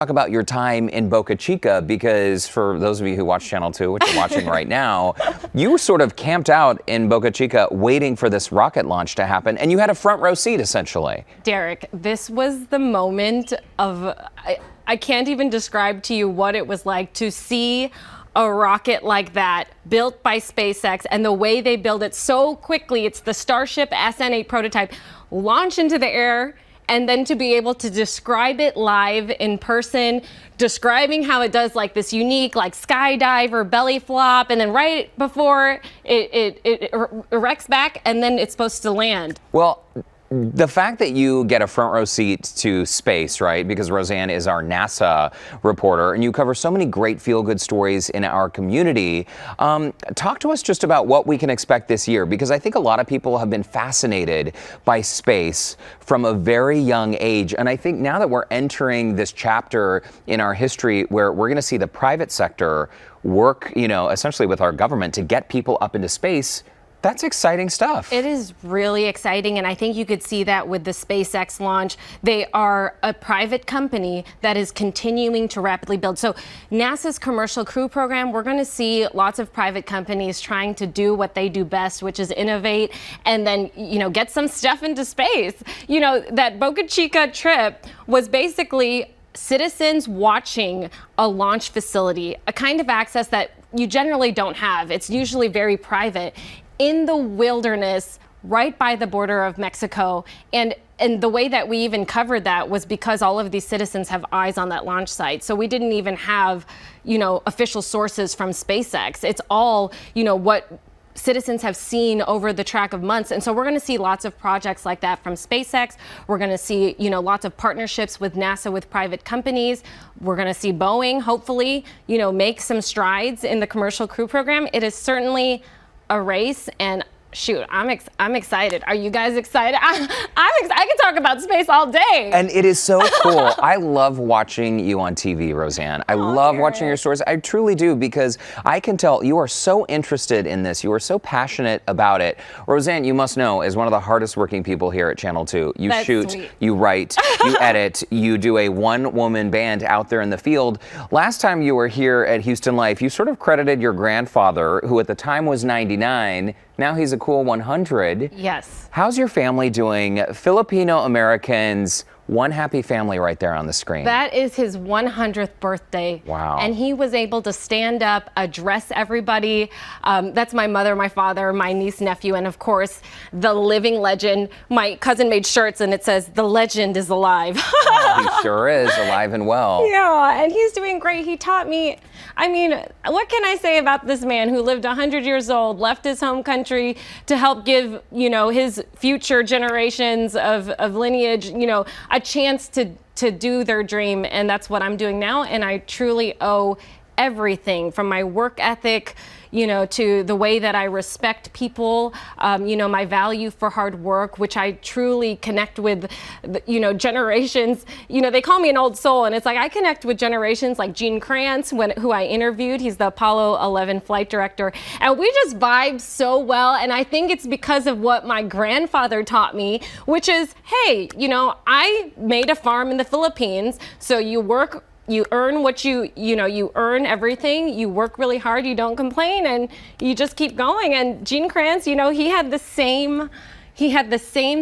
Talk about your time in Boca Chica, because for those of you who watch Channel 2, which you're watching right now, you sort of camped out in Boca Chica waiting for this rocket launch to happen, and you had a front row seat essentially. Derek, this was the moment of, I can't even describe to you what it was like to see a rocket like that built by SpaceX, and the way they build it so quickly. It's the Starship SN8 prototype, launch into the air, and then to be able to describe it live in person, describing how it does like this unique like skydive or belly flop, and then right before it erects back, and then it's supposed to land. Well, the fact that you get a front row seat to space, right? Because Rose-Ann is our NASA reporter, and you cover so many great feel-good stories in our community. Talk to us just about what we can expect this year, because I think a lot of people have been fascinated by space from a very young age. And I think now that we're entering this chapter in our history where we're going to see the private sector work, essentially with our government to get people up into space, that's exciting stuff. It is really exciting, and I think you could see that with the SpaceX launch. They are a private company that is continuing to rapidly build. So NASA's Commercial Crew Program, we're going to see lots of private companies trying to do what they do best, which is innovate and then, get some stuff into space. That Boca Chica trip was basically citizens watching a launch facility, a kind of access that you generally don't have. It's usually very private, in the wilderness right by the border of Mexico. And the way that we even covered that was because all of these citizens have eyes on that launch site. So we didn't even have, official sources from SpaceX. It's all, what citizens have seen over the track of months. And so we're going to see lots of projects like that from SpaceX. We're going to see, lots of partnerships with NASA, with private companies. We're going to see Boeing, hopefully, make some strides in the Commercial Crew Program. It is certainly a race, and shoot, I'm excited. Are you guys excited? I can talk about space all day. And it is so cool. I love watching you on TV, Rose-Ann. I love watching your stories. I truly do, because I can tell you are so interested in this. You are so passionate about it. Rose-Ann, you must know, is one of the hardest working people here at Channel 2. You shoot, you write, you edit, you do a one-woman band out there in the field. Last time you were here at Houston Life, you sort of credited your grandfather, who at the time was 99. Now he's a cool 100. Yes. How's your family doing? Filipino Americans, one happy family right there on the screen. That is his 100th birthday. Wow. And he was able to stand up, address everybody. That's my mother, my father, my niece, nephew, and of course, the living legend. My cousin made shirts and it says, "The legend is alive." Oh, he sure is, alive and well. Yeah, and he's doing great. He taught me, what can I say about this man who lived 100 years old, left his home country to help give, his future generations of lineage, a chance to do their dream. And that's what I'm doing now. And I truly owe everything from my work ethic, to the way that I respect people, my value for hard work, which I truly connect with, generations. They call me an old soul, and it's like I connect with generations like Gene Kranz, who I interviewed. He's the Apollo 11 flight director, and we just vibe so well. And I think it's because of what my grandfather taught me, which is, hey, I made a farm in the Philippines, so you work. You earn what you earn everything. You work really hard. You don't complain, and you just keep going. And Gene Kranz, he had the same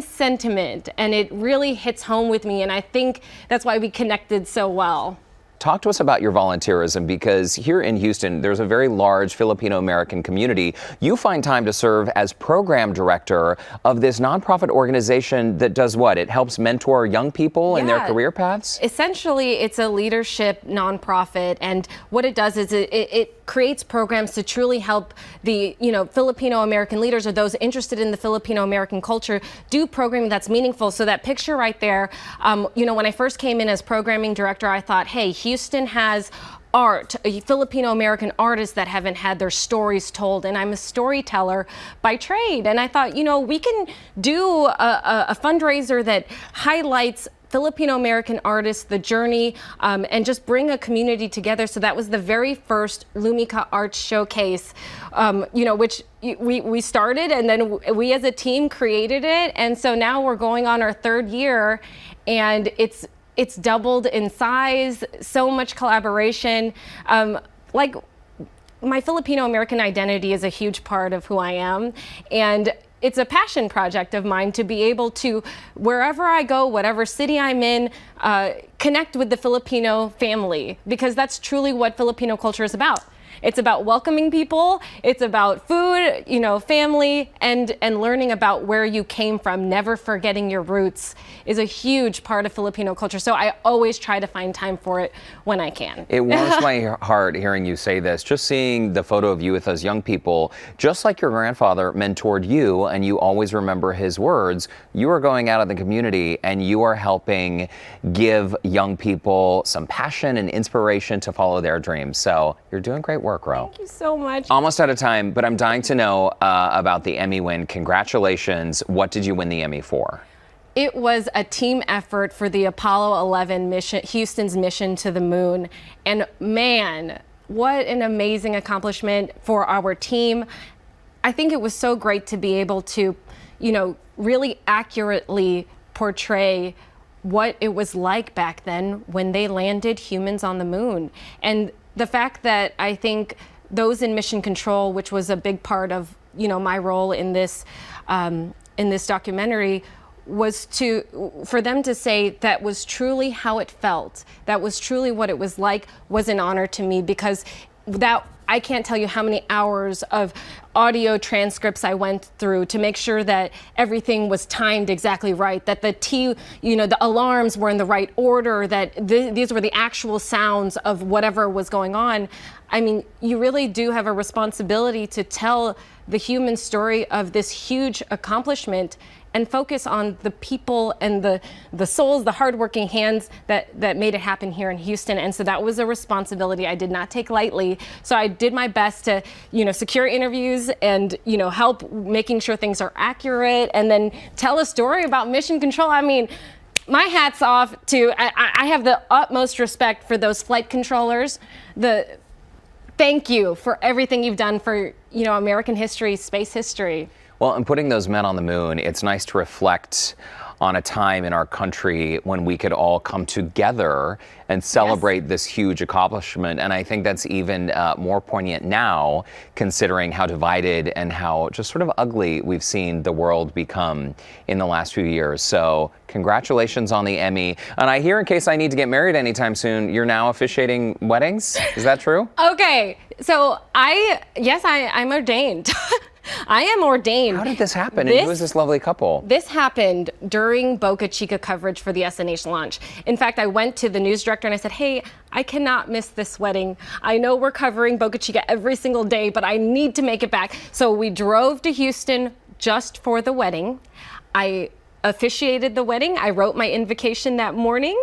sentiment, and it really hits home with me. And I think that's why we connected so well. Talk to us about your volunteerism, because here in Houston, there's a very large Filipino-American community. You find time to serve as program director of this nonprofit organization that does what? It helps mentor young people in their career paths? Essentially, it's a leadership nonprofit, and what it does is it creates programs to truly help the Filipino-American leaders, or those interested in the Filipino-American culture, do programming that's meaningful. So that picture right there, when I first came in as programming director, I thought, hey, Houston has art, Filipino-American artists that haven't had their stories told, and I'm a storyteller by trade. And I thought, we can do a fundraiser that highlights Filipino-American artists, the journey, and just bring a community together. So that was the very first Lumika Arts Showcase, which we started, and then we as a team created it. And so now we're going on our third year, and it's it's doubled in size, so much collaboration. Like, my Filipino American identity is a huge part of who I am, and it's a passion project of mine to be able to, wherever I go, whatever city I'm in, connect with the Filipino family, because that's truly what Filipino culture is about. It's about welcoming people, it's about food, you know, family, and learning about where you came from. Never forgetting your roots is a huge part of Filipino culture. So I always try to find time for it when I can. It warms my heart hearing you say this. Just seeing the photo of you with those young people, just like your grandfather mentored you, and you always remember his words, you are going out in the community and you are helping give young people some passion and inspiration to follow their dreams. So you're doing great work, Ro. Thank you so much. Almost out of time, but I'm dying to know about the Emmy win. Congratulations. What did you win the Emmy for? It was a team effort for the Apollo 11 mission, Houston's mission to the moon. And man, what an amazing accomplishment for our team. I think it was so great to be able to, you know, really accurately portray what it was like back then when they landed humans on the moon. And the fact that I think those in mission control, which was a big part of, you know, my role in this documentary, was for them to say that was truly how it felt, that was truly what it was like, was an honor to me, because that, I can't tell you how many hours of audio transcripts I went through to make sure that everything was timed exactly right, that the alarms were in the right order, that these were the actual sounds of whatever was going on. I mean, you really do have a responsibility to tell the human story of this huge accomplishment and focus on the people and the souls, the hardworking hands that made it happen here in Houston. And so that was a responsibility I did not take lightly. So I did my best to, you know, secure interviews and, you know, help making sure things are accurate, and then tell a story about mission control. I mean, my hat's off to, I have the utmost respect for those flight controllers. Thank you for everything you've done for, you know, American history, space history. Well, and putting those men on the moon, it's nice to reflect on a time in our country when we could all come together and celebrate this huge accomplishment. And I think that's even more poignant now, considering how divided and how just sort of ugly we've seen the world become in the last few years. So congratulations on the Emmy. And I hear, in case I need to get married anytime soon, you're now officiating weddings. Is that true? Okay, so I'm ordained. I am ordained. How did this happen? And who is this lovely couple? This happened during Boca Chica coverage for the SNH launch. In fact, I went to the news director and I said, hey, I cannot miss this wedding. I know we're covering Boca Chica every single day, but I need to make it back. So we drove to Houston just for the wedding. I officiated the wedding. I wrote my invocation that morning.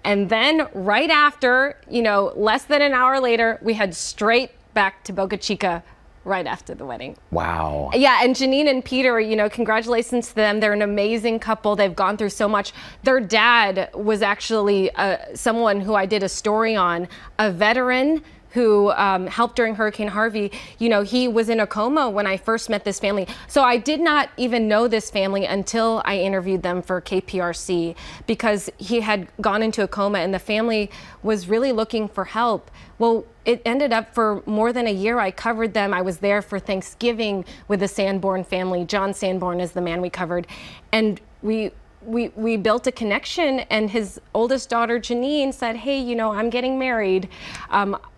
And then right after, you know, less than an hour later, we head straight back to Boca Chica right after the wedding. Wow. Yeah, and Janine and Peter, you know, congratulations to them. They're an amazing couple. They've gone through so much. Their dad was actually someone who I did a story on, a veteran who helped during Hurricane Harvey. You know, he was in a coma when I first met this family. So I did not even know this family until I interviewed them for KPRC, because he had gone into a coma and the family was really looking for help. Well, it ended up for more than a year. I covered them. I was there for Thanksgiving with the Sanborn family. John Sanborn is the man we covered. And we built a connection, and his oldest daughter, Janine, said, hey, you know, I'm getting married.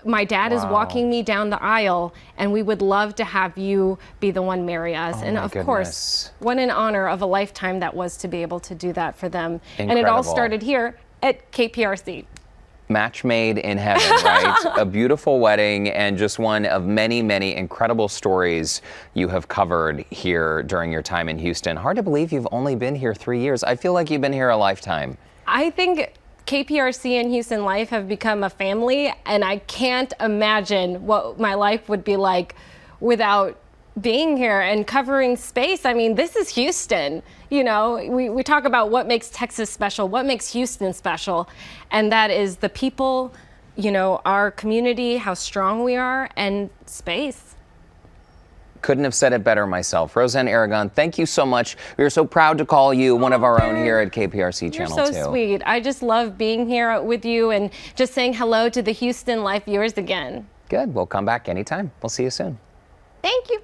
My dad is walking me down the aisle, and we would love to have you be the one marry us. Oh, and of course, what an honor of a lifetime that was to be able to do that for them. Incredible. And it all started here at KPRC. Match made in heaven, right? A beautiful wedding, and just one of many, many incredible stories you have covered here during your time in Houston. Hard to believe you've only been here 3 years. I feel like you've been here a lifetime. I think KPRC and Houston Life have become a family, and I can't imagine what my life would be like without being here and covering space. I mean, this is Houston. You know, we talk about what makes Texas special, what makes Houston special, and that is the people, you know, our community, how strong we are, and space. Couldn't have said it better myself. Rose-Ann Aragon, thank you so much. We are so proud to call you one of our own here at KPRC Channel 2. You're so sweet. I just love being here with you and just saying hello to the Houston Life viewers again. Good. We'll come back anytime. We'll see you soon. Thank you.